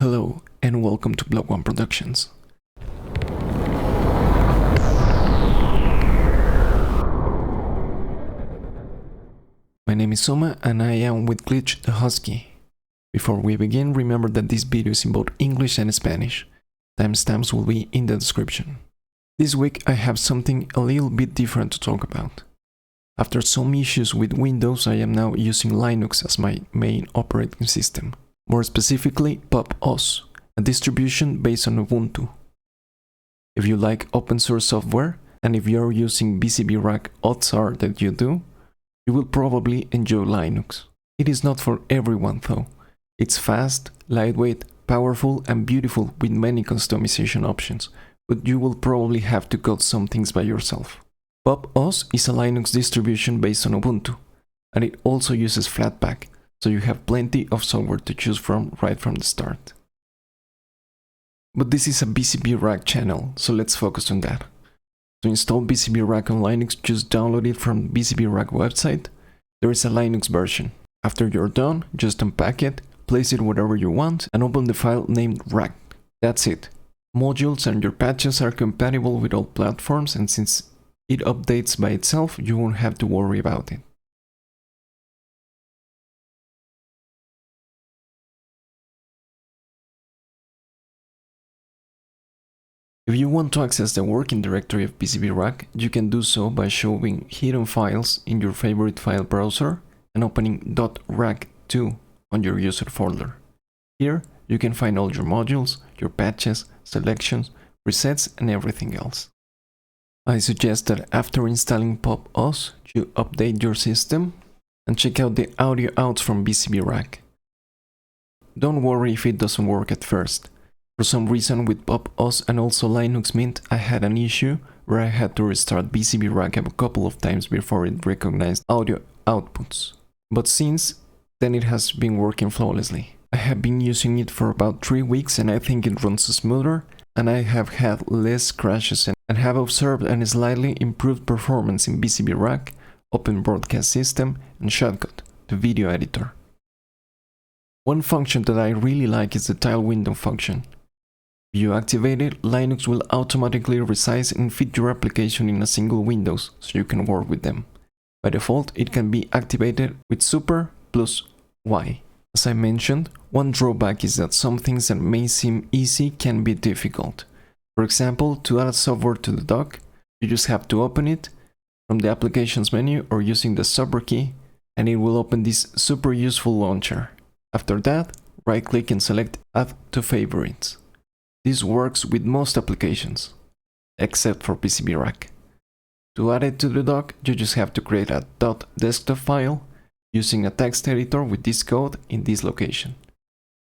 Hello and welcome to BlockOne Productions. My name is Soma and I am with Glitch the Husky. Before we begin, remember that this video is in both English and Spanish. Timestamps will be in the description. This week I have something a little bit different to talk about. After some issues with Windows, I am now using Linux as my main operating system. More specifically, PopOS, a distribution based on Ubuntu. If you like open source software, and if you are using VCV Rack, odds are that you do, you will probably enjoy Linux. It is not for everyone though. It's fast, lightweight, powerful and beautiful with many customization options, but you will probably have to code some things by yourself. PopOS is a Linux distribution based on Ubuntu, and it also uses Flatpak, so you have plenty of software to choose from right from the start. But this is a VCV Rack channel, so let's focus on that. To install VCV Rack on Linux, just download it from the VCV Rack website. There is a Linux version. After you're done, just unpack it, place it wherever you want, and open the file named Rack. That's it. Modules and your patches are compatible with all platforms, and since it updates by itself, you won't have to worry about it. If you want to access the working directory of VCV Rack, you can do so by showing hidden files in your favorite file browser and opening .rack2 on your user folder. Here, you can find all your modules, your patches, selections, resets, and everything else. I suggest that after installing PopOS, you update your system and check out the audio outs from VCV Rack. Don't worry if it doesn't work at first. For some reason with PopOS and also Linux Mint, I had an issue where I had to restart VCV Rack a couple of times before it recognized audio outputs. But since then it has been working flawlessly. I have been using it for about 3 weeks and I think it runs smoother, and I have had less crashes and have observed a slightly improved performance in VCV Rack, Open Broadcast System, and Shotcut, the video editor. One function that I really like is the tile window function. If you activate it, Linux will automatically resize and fit your application in a single window so you can work with them. By default, it can be activated with Super plus Y. As I mentioned, one drawback is that some things that may seem easy can be difficult. For example, to add software to the dock, you just have to open it from the applications menu or using the Super key, and it will open this super useful launcher. After that, right-click and select Add to Favorites. This works with most applications, except for VCV Rack. To add it to the dock, you just have to create a .desktop file using a text editor with this code in this location.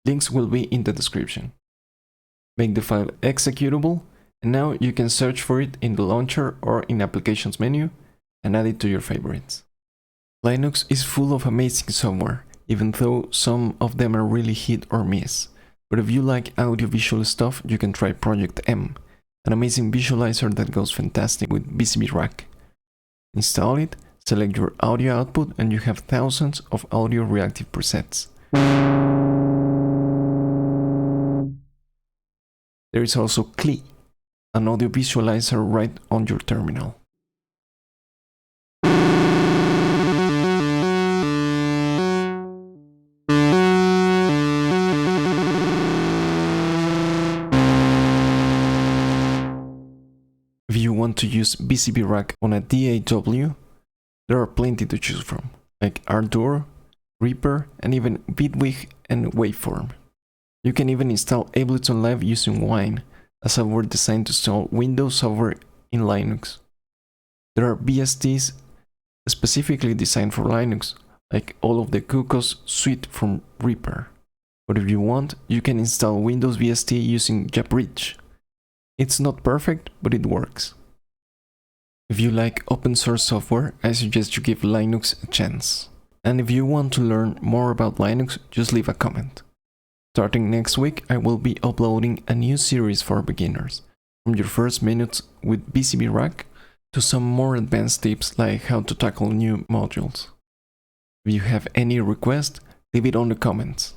Links will be in the description. Make the file executable, and now you can search for it in the launcher or in Applications menu and add it to your favorites. Linux is full of amazing software, even though some of them are really hit or miss. But if you like audiovisual stuff, you can try Project M, an amazing visualizer that goes fantastic with VCV Rack. Install it, select your audio output, and you have thousands of audio reactive presets. There is also CLI, an audio visualizer right on your terminal. If you want to use VCV Rack on a DAW, there are plenty to choose from, like Ardour, Reaper, and even Bitwig and Waveform. You can even install Ableton Live using Wine, a software designed to install Windows software in Linux. There are VSTs specifically designed for Linux, like all of the Kukos suite from Reaper. But if you want, you can install Windows VST using Jabbridge. It's not perfect, but it works. If you like open source software, I suggest you give Linux a chance. And if you want to learn more about Linux, just leave a comment. Starting next week, I will be uploading a new series for beginners, from your first minutes with VCV Rack to some more advanced tips like how to tackle new modules. If you have any request, leave it on the comments.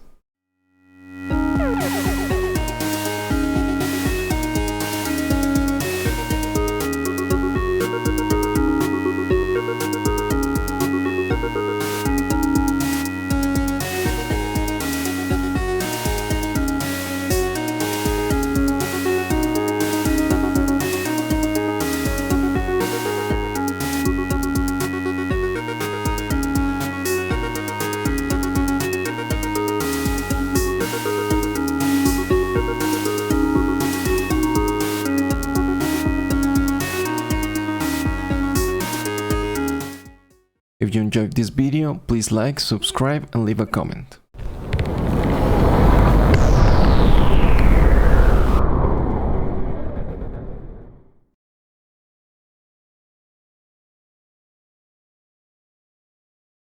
enjoyed this video, please like, subscribe and leave a comment.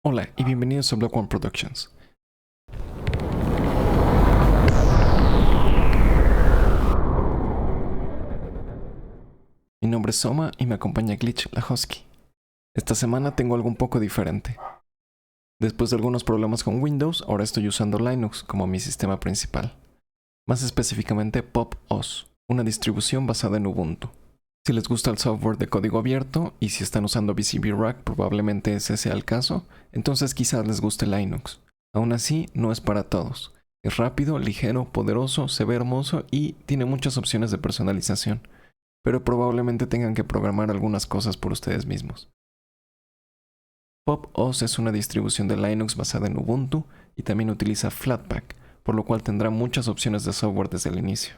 Hola y bienvenidos a BlockOne Productions. Mi nombre es Soma y me acompaña Glitch, la Husky. Esta semana tengo algo un poco diferente. Después de algunos problemas con Windows, ahora estoy usando Linux como mi sistema principal. Más específicamente PopOS, una distribución basada en Ubuntu. Si les gusta el software de código abierto y si están usando VCV Rack, probablemente ese sea el caso, entonces quizás les guste Linux. Aún así, no es para todos. Es rápido, ligero, poderoso, se ve hermoso y tiene muchas opciones de personalización, pero probablemente tengan que programar algunas cosas por ustedes mismos. PopOS es una distribución de Linux basada en Ubuntu y también utiliza Flatpak, por lo cual tendrá muchas opciones de software desde el inicio.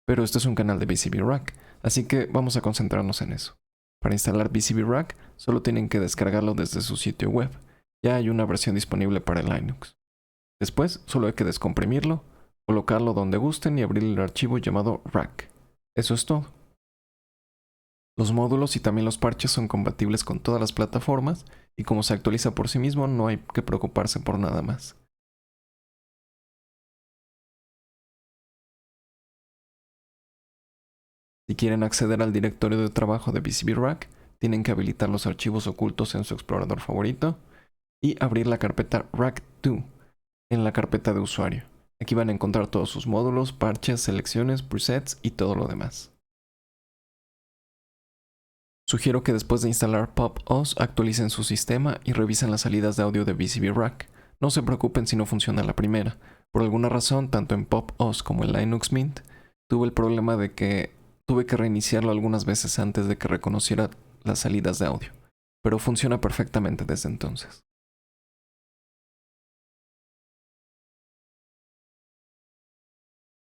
Pero esto es un canal de VCV Rack, así que vamos a concentrarnos en eso. Para instalar VCV Rack, solo tienen que descargarlo desde su sitio web. Ya hay una versión disponible para Linux. Después, solo hay que descomprimirlo, colocarlo donde gusten y abrir el archivo llamado Rack. Eso es todo. Los módulos y también los parches son compatibles con todas las plataformas y como se actualiza por sí mismo, no hay que preocuparse por nada más. Si quieren acceder al directorio de trabajo de VCV Rack, tienen que habilitar los archivos ocultos en su explorador favorito y abrir la carpeta Rack2 en la carpeta de usuario. Aquí van a encontrar todos sus módulos, parches, selecciones, presets y todo lo demás. Sugiero que después de instalar PopOS actualicen su sistema y revisen las salidas de audio de VCV Rack. No se preocupen si no funciona la primera. Por alguna razón, tanto en PopOS como en Linux Mint, tuve el problema de que tuve que reiniciarlo algunas veces antes de que reconociera las salidas de audio, pero funciona perfectamente desde entonces.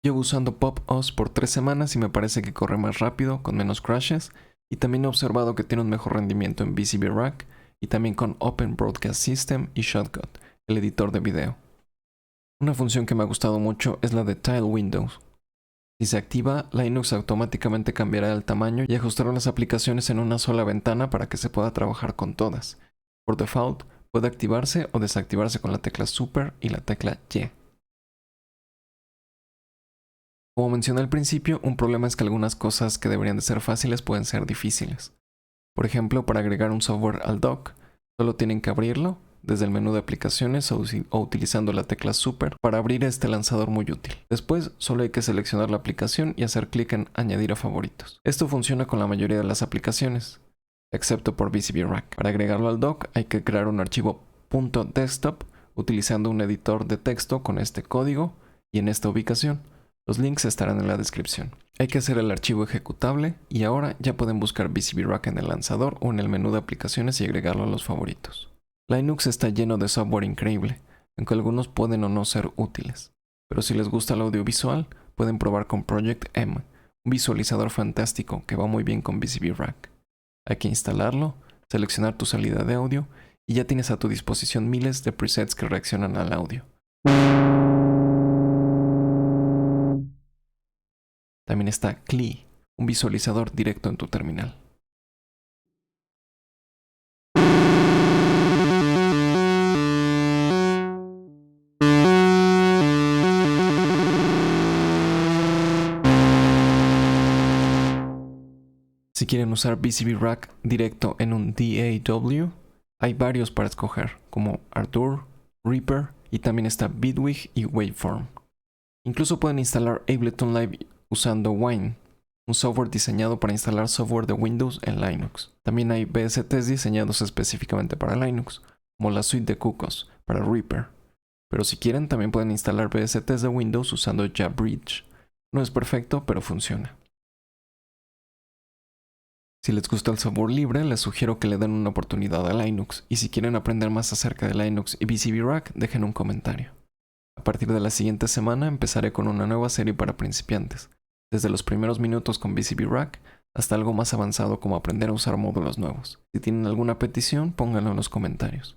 Llevo usando PopOS por 3 semanas y me parece que corre más rápido, con menos crashes, y también he observado que tiene un mejor rendimiento en VCV Rack y también con Open Broadcast System y Shotcut, el editor de video. Una función que me ha gustado mucho es la de Tile Windows. Si se activa, Linux automáticamente cambiará el tamaño y ajustará las aplicaciones en una sola ventana para que se pueda trabajar con todas. Por default, puede activarse o desactivarse con la tecla Super y la tecla Y. Como mencioné al principio, un problema es que algunas cosas que deberían de ser fáciles pueden ser difíciles. Por ejemplo, para agregar un software al dock, solo tienen que abrirlo desde el menú de aplicaciones o utilizando la tecla Super para abrir este lanzador muy útil. Después, solo hay que seleccionar la aplicación y hacer clic en Añadir a favoritos. Esto funciona con la mayoría de las aplicaciones, excepto por VCV Rack. Para agregarlo al dock, hay que crear un archivo .desktop utilizando un editor de texto con este código y en esta ubicación. Los links estarán en la descripción. Hay que hacer el archivo ejecutable y ahora ya pueden buscar VCV Rack en el lanzador o en el menú de aplicaciones y agregarlo a los favoritos. Linux está lleno de software increíble, aunque algunos pueden o no ser útiles. Pero si les gusta el audiovisual, pueden probar con Project M, un visualizador fantástico que va muy bien con VCV Rack. Hay que instalarlo, seleccionar tu salida de audio y ya tienes a tu disposición miles de presets que reaccionan al audio. También está CLI, un visualizador directo en tu terminal. Si quieren usar VCV Rack directo en un DAW, hay varios para escoger, como Ardour, Reaper y también está Bitwig y Waveform. Incluso pueden instalar Ableton Live usando Wine, un software diseñado para instalar software de Windows en Linux. También hay VSTs diseñados específicamente para Linux, como la suite de Cucos para Reaper. Pero si quieren, también pueden instalar VSTs de Windows usando JabBridge. No es perfecto, pero funciona. Si les gusta el software libre, les sugiero que le den una oportunidad a Linux, y si quieren aprender más acerca de Linux y VCV Rack, dejen un comentario. A partir de la siguiente semana empezaré con una nueva serie para principiantes, desde los primeros minutos con VCV Rack hasta algo más avanzado como aprender a usar módulos nuevos. Si tienen alguna petición, pónganlo en los comentarios.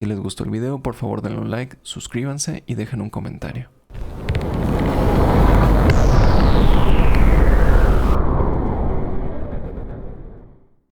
Si les gustó el video, por favor denle un like, suscríbanse y dejen un comentario.